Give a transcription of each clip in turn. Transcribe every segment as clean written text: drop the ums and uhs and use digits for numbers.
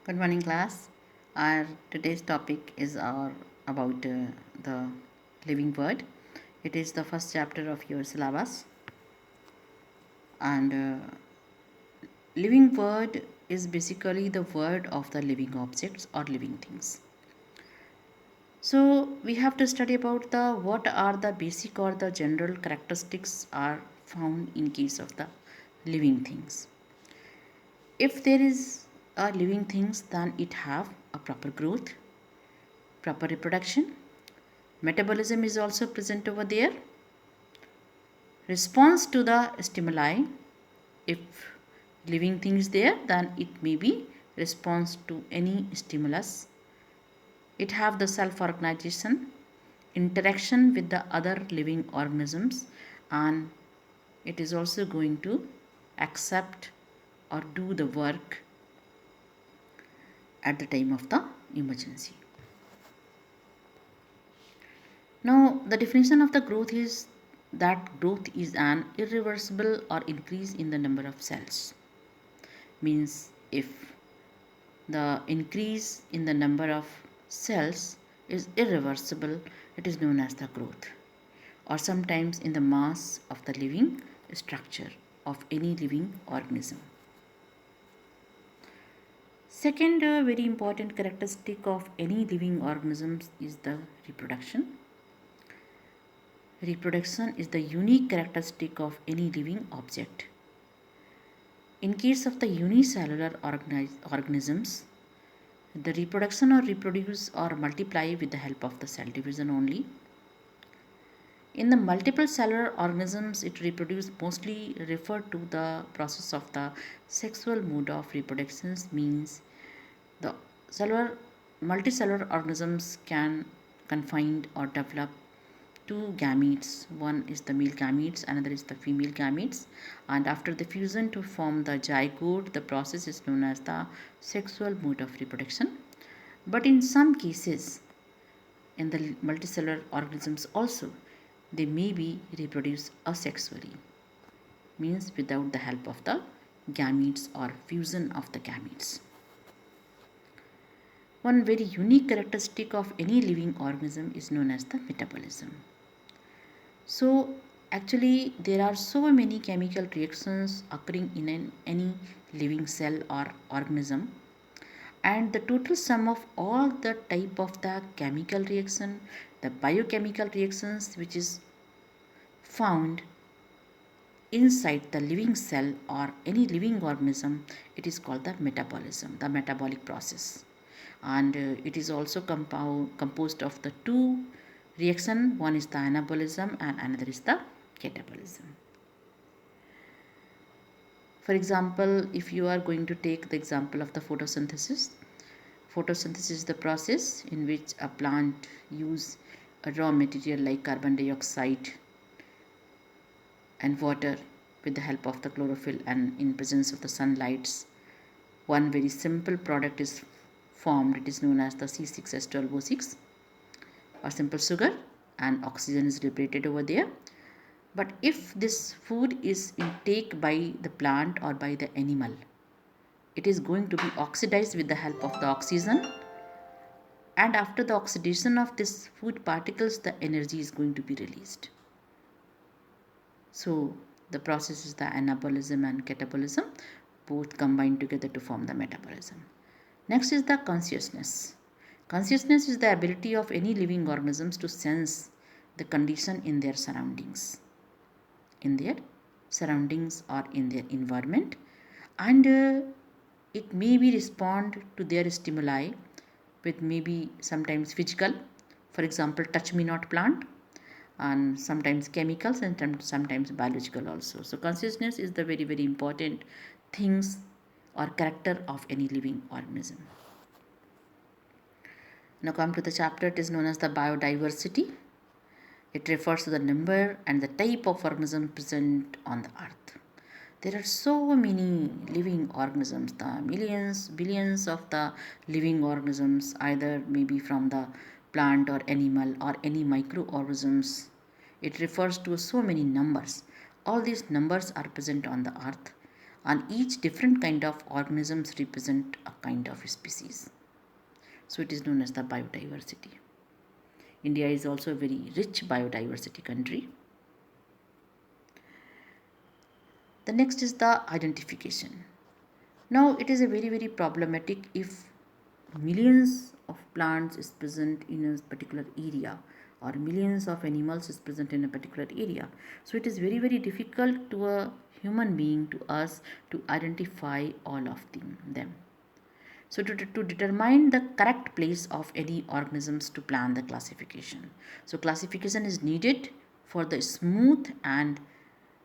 Good morning, class. Our today's topic is about the living word. It is the first chapter of your syllabus, and living word is basically the word of the living objects or living things. So we have to study about the what are the basic or the general characteristics are found in case of the living things. If there is a living things, then it have a proper growth, proper reproduction. Metabolism is also present over there. Response to the stimuli. If living thing is there, then it may be response to any stimulus. It have the self-organization, interaction with the other living organisms, and it is also going to accept or do the work at the time of the emergency. Now, the definition of the growth is that growth is an irreversible or increase in the number of cells. Means if the increase in the number of cells is irreversible, it is known as the growth, or sometimes in the mass of the living structure of any living organism. Second very important characteristic of any living organisms is the reproduction. Reproduction is the unique characteristic of any living object. In case of the unicellular organisms, the reproduction or reproduce or multiply with the help of the cell division only. In the multiple cellular organisms, it reproduce mostly refer to the process of the sexual mode of reproduction. Means the multicellular organisms can confine or develop two gametes. One is the male gametes, another is the female gametes, and after the fusion to form the zygote, the process is known as the sexual mode of reproduction. But in some cases, in the multicellular organisms also, they may be reproduced asexually, means without the help of the gametes or fusion of the gametes. One very unique characteristic of any living organism is known as the metabolism. So actually there are so many chemical reactions occurring in any living cell or organism, and the total sum of all the type of the chemical reaction, the biochemical reactions which is found inside the living cell or any living organism, it is called the metabolism, the metabolic process. And it is also composed of the two reaction. One is the anabolism and another is the catabolism. For example, if you are going to take the example of the photosynthesis, photosynthesis is the process in which a plant use a raw material like carbon dioxide and water with the help of the chlorophyll and in presence of the sunlights. One very simple product is formed. It is known as the C6H12O6 or simple sugar, and oxygen is liberated over there. But if this food is intake by the plant or by the animal, it is going to be oxidized with the help of the oxygen, and after the oxidation of this food particles, the energy is going to be released. So the process is the anabolism and catabolism, both combined together to form the metabolism. Next is the consciousness. Consciousness is the ability of any living organisms to sense the condition in their surroundings, or in their environment, and it may be respond to their stimuli with maybe sometimes physical, for example touch me not plant, and sometimes chemicals, and sometimes biological also. So consciousness is the very very important things or character of any living organism. Now come to the chapter. It is known as the biodiversity. It refers to the number and the type of organisms present on the earth. There are so many living organisms, the millions, billions of the living organisms, either maybe from the plant or animal or any microorganisms. It refers to so many numbers. All these numbers are present on the earth, and each different kind of organisms represent a kind of species. So it is known as the biodiversity. India is also a very rich biodiversity country. The next is the identification. Now it is a very problematic if millions of plants is present in a particular area, or millions of animals is present in a particular area. So it is very difficult to a human being, to us, to identify all of them. So to determine the correct place of any organisms to plan the classification. So classification is needed for the smooth and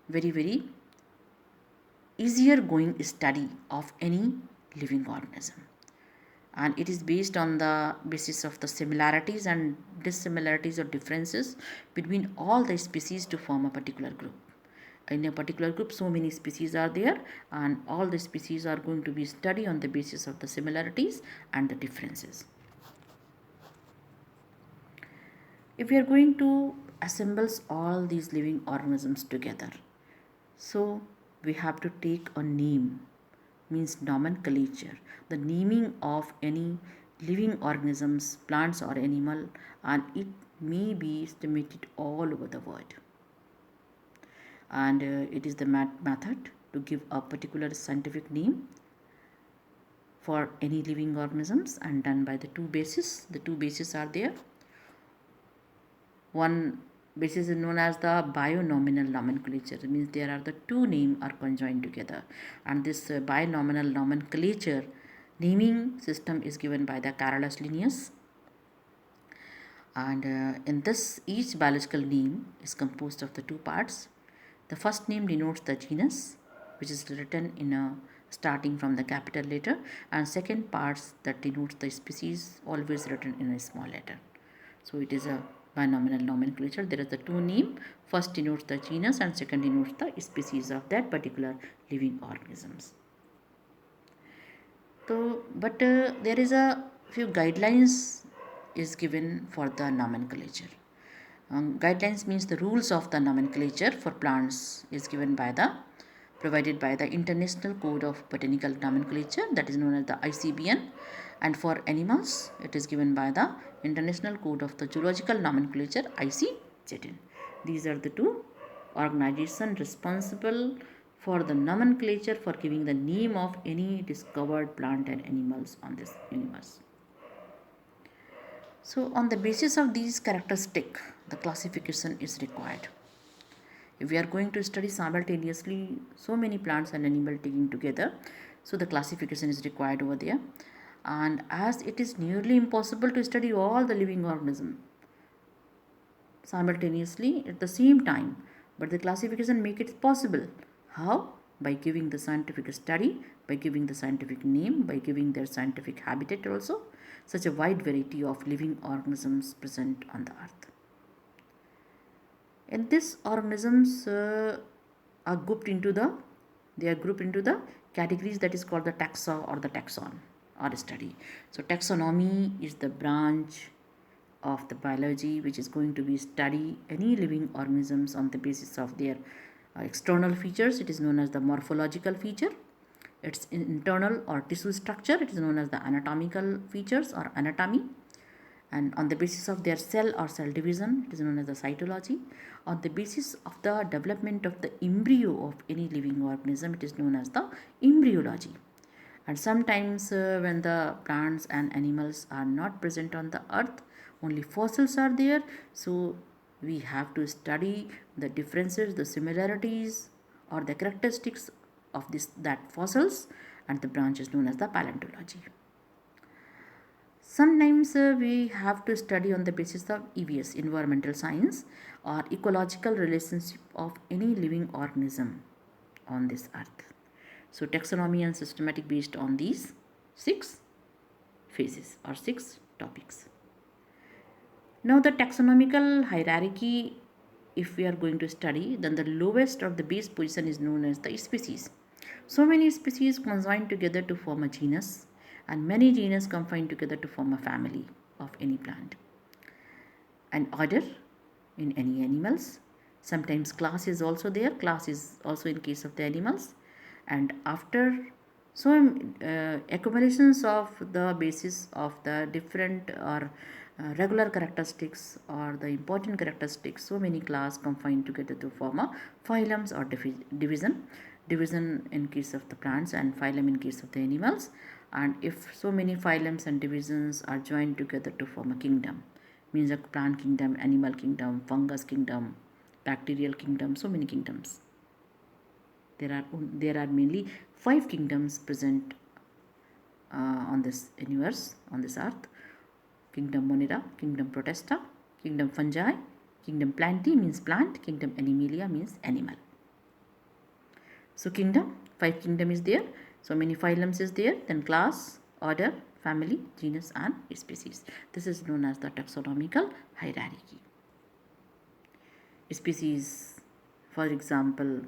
very easier going study of any living organism, and it is based on the basis of the similarities and dissimilarities or differences between all the species to form a particular group. In a particular group, so many species are there, and all the species are going to be studied on the basis of the similarities and the differences. If we are going to assemble all these living organisms together, so we have to take a name, means nomenclature, the naming of any living organisms, plants or animal, and it may be estimated all over the world. And it is the method to give a particular scientific name for any living organisms, and done by the two bases. The two bases are there. One basis is known as the binominal nomenclature. It means there are the two names are conjoined together, and this binominal nomenclature naming system is given by the Carolus Linnaeus. And in this, each biological name is composed of the two parts. The first name denotes the genus, which is written in a starting from the capital letter, and second parts that denotes the species, always written in a small letter. So it is a binominal nomenclature. There is the two name, first denotes the genus and second denotes the species of that particular living organisms. So but there is a few guidelines is given for the nomenclature. Guidelines means the rules of the nomenclature for plants is given by the provided by the International Code of Botanical Nomenclature, that is known as the ICBN, and for animals it is given by the International Code of the Zoological Nomenclature, ICZN. These are the two organizations responsible for the nomenclature for giving the name of any discovered plant and animals on this universe. So on the basis of these characteristics, the classification is required. If we are going to study simultaneously so many plants and animals taken together, so the classification is required over there. And as it is nearly impossible to study all the living organisms simultaneously at the same time, but the classification make it possible. How? By giving the scientific study, by giving the scientific name, by giving their scientific habitat also, such a wide variety of living organisms present on the earth. And these organisms are grouped into the categories that is called the taxa or the taxon or study. So taxonomy is the branch of the biology which is going to be study any living organisms on the basis of their external features. It is known as the morphological feature. Its internal or tissue structure, it is known as the anatomical features or anatomy. And on the basis of their cell or cell division, it is known as the cytology. On the basis of the development of the embryo of any living organism, it is known as the embryology. And sometimes when the plants and animals are not present on the earth, only fossils are there, so we have to study the differences, the similarities or the characteristics of that fossils, and the branch is known as the paleontology. Sometimes we have to study on the basis of EVS, environmental science, or ecological relationship of any living organism on this earth. So taxonomy and systematic based on these 6 phases or 6 topics. Now the taxonomical hierarchy, if we are going to study, then the lowest or the base position is known as the species. So many species conjoin together to form a genus, and many genus combine together to form a family of any plant. An order in any animals. Sometimes class is also there. Class is also in case of the animals. and after accumulations of the basis of the different or regular characteristics or the important characteristics, so many class combined together to form a phylums or division in case of the plants and phylum in case of the animals. And if so many phylums and divisions are joined together to form a kingdom, means a plant kingdom, animal kingdom, fungus kingdom, bacterial kingdom, so many kingdoms. There are mainly 5 kingdoms present on this universe, on this earth: kingdom Monera, kingdom Protista, kingdom Fungi, kingdom Plantae means plant, kingdom Animalia means animal. So kingdom, 5 kingdom is there, so many phylums is there, then class, order, family, genus and species. This is known as the taxonomical hierarchy. Species, for example,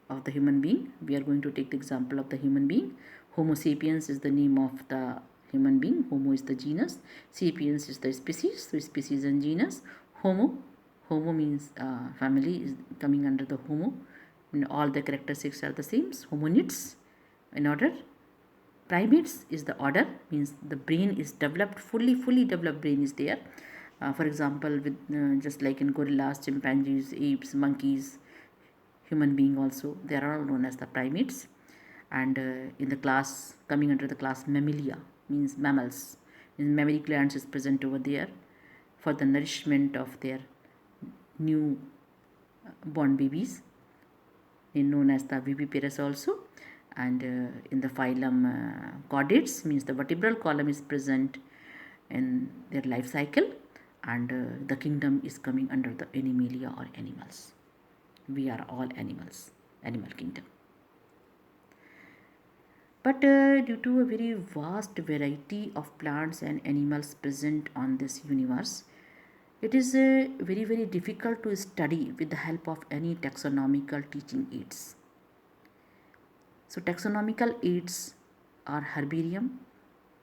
of the human being, we are going to take the example of the human being. Homo sapiens is the name of the human being. Homo is the genus, sapiens is the species, so species and genus. Homo means family is coming under the homo, and all the characteristics are the same. Hominids in order. Primates is the order, means the brain is developed, fully developed brain is there. For example, with just like in gorillas, chimpanzees, apes, monkeys, human being also, they are all known as the primates. And in the class, coming under the class mammalia, means mammals, means mammary glands is present over there for the nourishment of their new born babies, known as the viviparous also. And in the phylum chordates, means the vertebral column is present in their life cycle, and the kingdom is coming under the animalia or animals. We are all animals, animal kingdom. But due to a very vast variety of plants and animals present on this universe, it is very difficult to study with the help of any taxonomical teaching aids. So taxonomical aids are herbarium.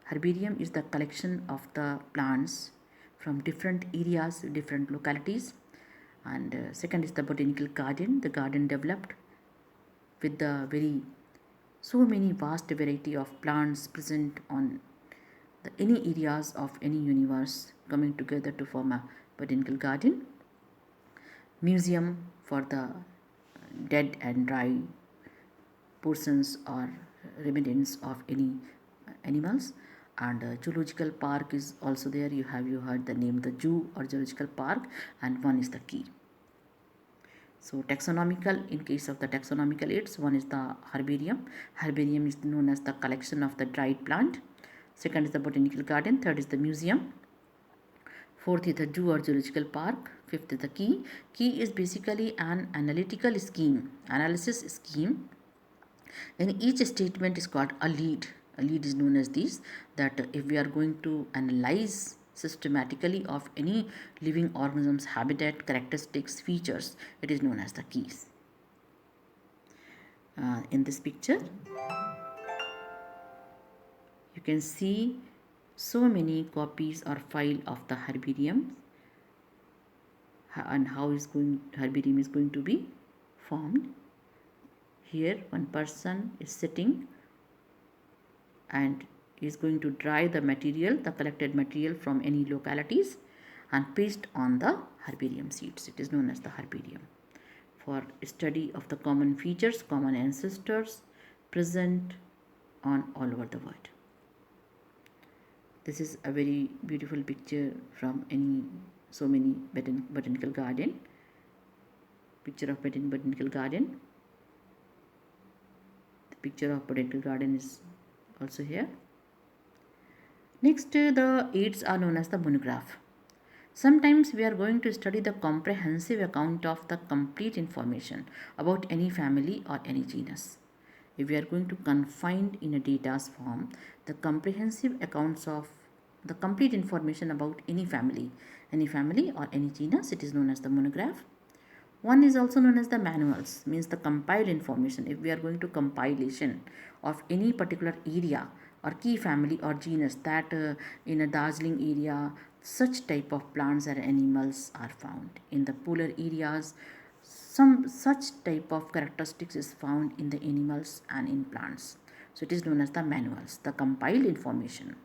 Herbarium is the collection of the plants from different areas, different localities. And second is the botanical garden, the garden developed with the so many vast variety of plants present on any areas of any universe coming together to form a botanical garden. Museum for the dead and dry portions or remnants of any animals. And zoological park is also there. You heard the name, the zoo or zoological park, and one is the key. So taxonomical, in case of the taxonomical aids, one is the herbarium. Herbarium is known as the collection of the dried plant. Second is the botanical garden. Third is the museum. Fourth is the zoo or zoological park. Fifth is the key. Key is basically an analysis scheme. And each statement is called a lead. A lead is known as this, that if we are going to analyze systematically of any living organism's habitat, characteristics, features, it is known as the keys. In this picture, you can see so many copies or file of the herbarium and how herbarium is going to be formed. Here one person is sitting and is going to dry the material, the collected material from any localities, and paste on the herbarium seeds. It is known as the herbarium, for study of the common features, common ancestors present on all over the world. This is a very beautiful picture from so many botanical garden. Picture of botanical garden. The picture of botanical garden is also here. Next, the aids are known as the monograph. Sometimes we are going to study the comprehensive account of the complete information about any family or any genus. If we are going to confine in a data's form the comprehensive accounts of the complete information about any family or any genus, it is known as the monograph. One is also known as the manuals, means the compiled information. If we are going to compilation of any particular area or key family or genus, that in a Darjeeling area such type of plants or animals are found. In the polar areas Some such type of characteristics is found in the animals and in plants. So it is known as the manuals, the compiled information.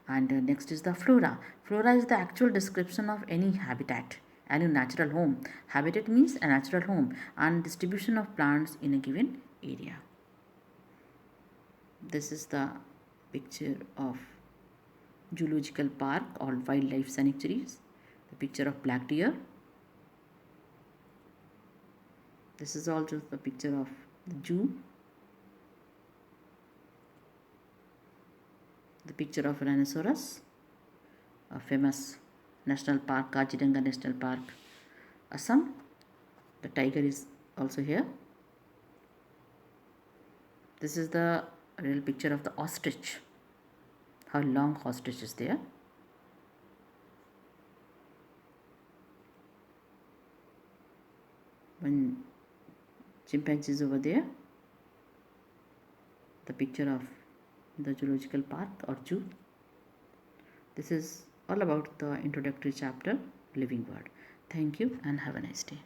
And next is the flora. Flora is the actual description of any habitat, any natural home. Habitat means a natural home and distribution of plants in a given area. This is the picture of zoological park or wildlife sanctuaries. The picture of black deer. This is also the picture of the zoo. The picture of rhinoceros, a famous national park, Kaziranga National Park, Assam. The tiger is also here. This is the real picture of the ostrich. How long ostrich is there. One chimpanzee is over there. The picture of the zoological park or zoo. This is all about the introductory chapter, Living World. Thank you and have a nice day.